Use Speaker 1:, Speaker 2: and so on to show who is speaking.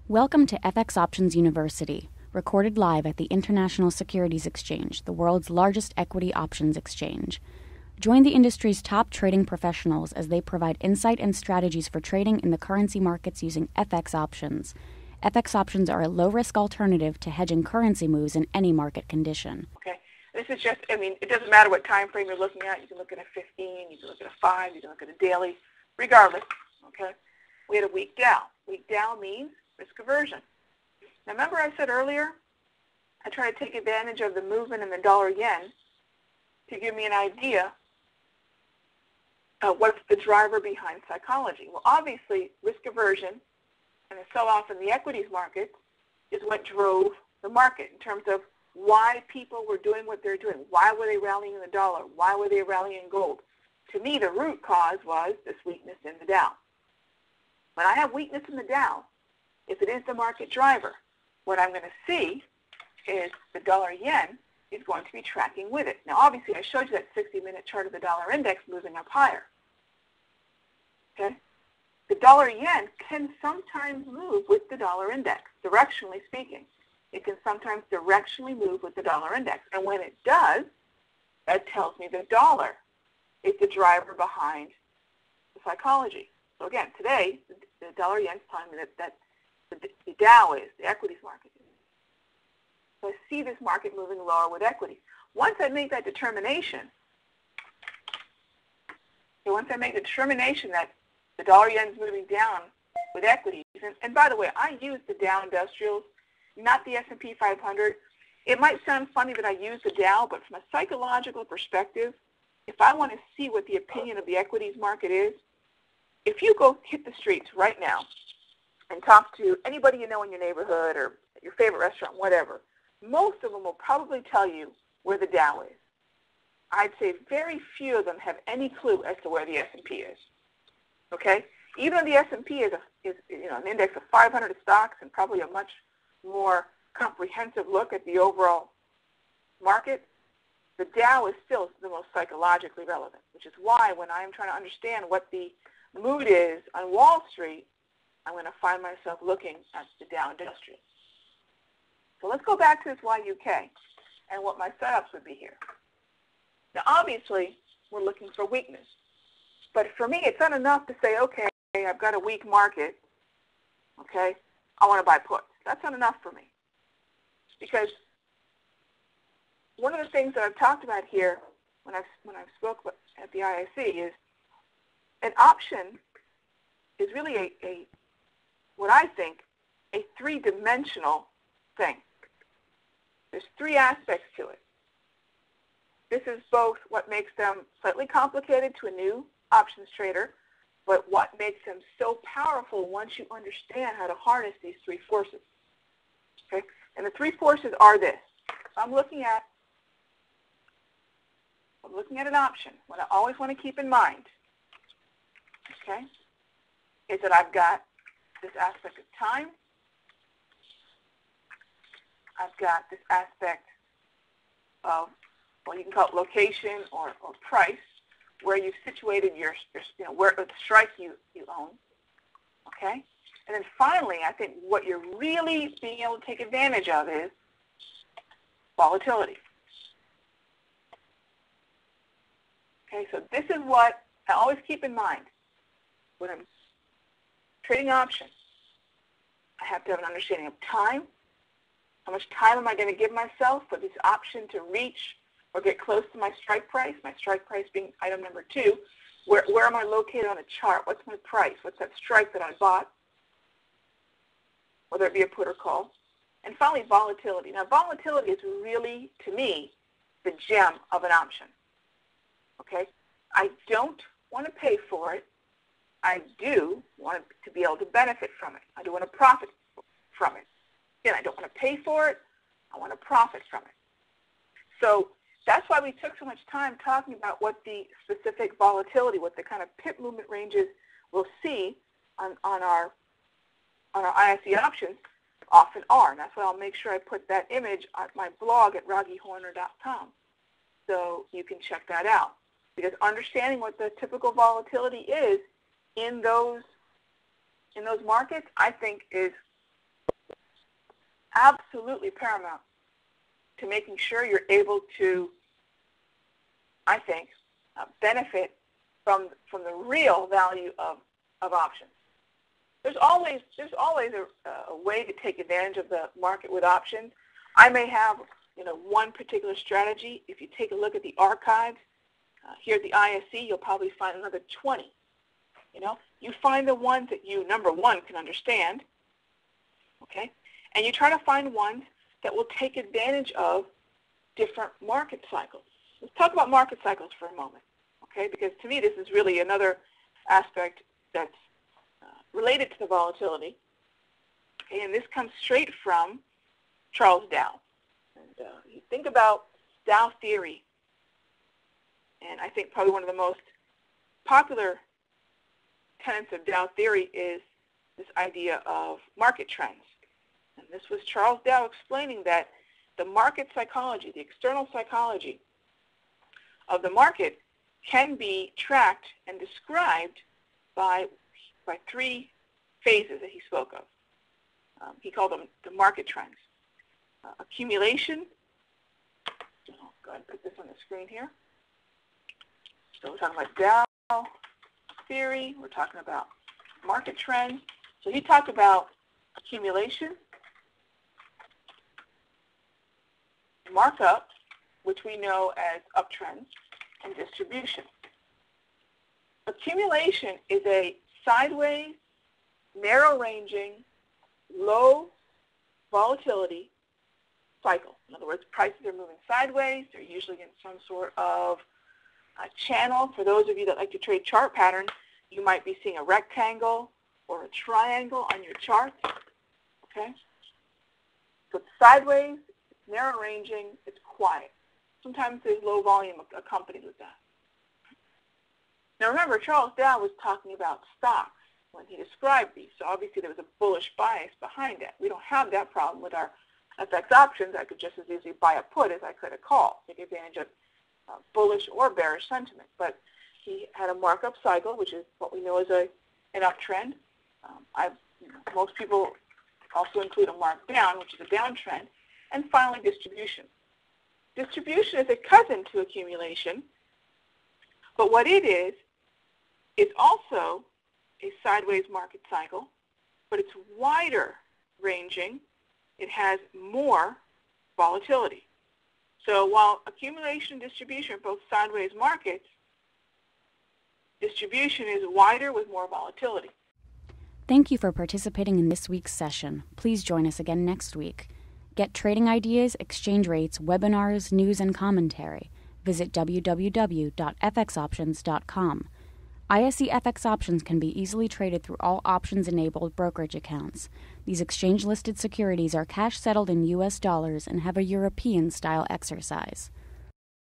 Speaker 1: Welcome to FX Options University, recorded live at the International Securities Exchange, the world's largest equity options exchange. Join the industry's top trading professionals as they provide insight and strategies for trading in the currency markets using FX options. FX options are a low-risk alternative to hedging currency moves in any market condition.
Speaker 2: Okay, this is just, it doesn't matter what time frame you're looking at. You can look at a 15, you can look at a 5, you can look at a daily, regardless, okay? We had a weak Dow. Weak Dow means risk aversion. Now remember I said earlier, I try to take advantage of the movement in the dollar-yen to give me an idea of what's the driver behind psychology. Well, obviously, risk aversion and a sell-off in the equities market is what drove the market in terms of why people were doing what they're doing. Why were they rallying the dollar? Why were they rallying gold? To me, the root cause was this weakness in the Dow. When I have weakness in the Dow, if it is the market driver, what I'm going to see is the dollar-yen is going to be tracking with it. Now, obviously, I showed you that 60-minute chart of the dollar index moving up higher. Okay? The dollar-yen can sometimes move with the dollar index, directionally speaking. It can sometimes directionally move with the dollar index. And when it does, that tells me the dollar is the driver behind the psychology. So again, today, the dollar-yen is telling me that the Dow is, the equities market is. So I see this market moving lower with equities. Once I make that determination, that the dollar-yen is moving down with equities, and by the way, I use the Dow Industrials, not the S&P 500. It might sound funny that I use the Dow, but from a psychological perspective, if I want to see what the opinion of the equities market is, if you go hit the streets right now and talk to anybody you know in your neighborhood or your favorite restaurant, whatever, most of them will probably tell you where the Dow is. I'd say very few of them have any clue as to where the S&P is. Okay? Even though the S&P is an index of 500 stocks and probably a much more comprehensive look at the overall market, the Dow is still the most psychologically relevant, which is why when I'm trying to understand what the mood is on Wall Street, I'm going to find myself looking at the Dow Industrials. So let's go back to this YUK and what my setups would be here. Now, obviously, we're looking for weakness. But for me, it's not enough to say, okay, I've got a weak market, okay, I want to buy puts. That's not enough for me. Because one of the things that I've talked about here when I've spoke at the IIC is an option is really what I think, a three-dimensional thing. There's three aspects to it. This is both what makes them slightly complicated to a new options trader, but what makes them so powerful once you understand how to harness these three forces. Okay? And the three forces are this. I'm looking at an option. What I always want to keep in mind, okay, is that I've got this aspect of time. I've got this aspect of, well, you can call it location or price, where you've situated where the strike you own, okay? And then finally, I think what you're really being able to take advantage of is volatility. Okay, so this is what I always keep in mind. When I'm trading options, I have to have an understanding of time. How much time am I going to give myself for this option to reach or get close to my strike price being item number 2. Where am I located on the chart? What's my price? What's that strike that I bought? Whether it be a put or call. And finally, volatility. Now, volatility is really, to me, the gem of an option. Okay? I don't want to pay for it. I do want to be able to benefit from it. I do want to profit from it. Again, I don't want to pay for it. I want to profit from it. So that's why we took so much time talking about what the specific volatility, what the kind of pip movement ranges we'll see on our IIC options often are. And that's why I'll make sure I put that image on my blog at RagheeHorner.com so you can check that out. Because understanding what the typical volatility is in those markets, I think is absolutely paramount to making sure you're able to, I think, benefit from the real value of options. There's always a way to take advantage of the market with options. I may have one particular strategy. If you take a look at the archives here at the ISC, you'll probably find another 20. You find the ones that you, number one, can understand, okay, and you try to find ones that will take advantage of different market cycles. Let's talk about market cycles for a moment, okay, because to me this is really another aspect that's related to the volatility, okay, and this comes straight from Charles Dow. And you think about Dow theory, and I think probably one of the most popular tenets of Dow theory is this idea of market trends. And this was Charles Dow explaining that the market psychology, the external psychology of the market can be tracked and described by three phases that he spoke of. He called them the market trends. Accumulation. I'll go ahead and put this on the screen here. So we're talking about Dow theory. We're talking about market trends. So he talked about accumulation, markup, which we know as uptrends, and distribution. Accumulation is a sideways, narrow-ranging, low volatility cycle. In other words, prices are moving sideways. They're usually in some sort of a channel. For those of you that like to trade chart patterns, you might be seeing a rectangle or a triangle on your chart. Okay? So it's sideways, it's narrow-ranging, it's quiet. Sometimes there's low volume accompanied with that. Now remember, Charles Dow was talking about stocks when he described these. So obviously there was a bullish bias behind it. We don't have that problem with our FX options. I could just as easily buy a put as I could a call, take advantage of bullish or bearish sentiment. But he had a markup cycle, which is what we know as an uptrend. Most people also include a markdown, which is a downtrend. And finally, distribution. Distribution is a cousin to accumulation, but what it is also a sideways market cycle, but it's wider ranging. It has more volatility. So while accumulation and distribution are both sideways markets, distribution is wider with more volatility.
Speaker 1: Thank you for participating in this week's session. Please join us again next week. Get trading ideas, exchange rates, webinars, news, and commentary. Visit www.fxoptions.com. ISE FX options can be easily traded through all options-enabled brokerage accounts. These exchange-listed securities are cash-settled in U.S. dollars and have a European-style exercise.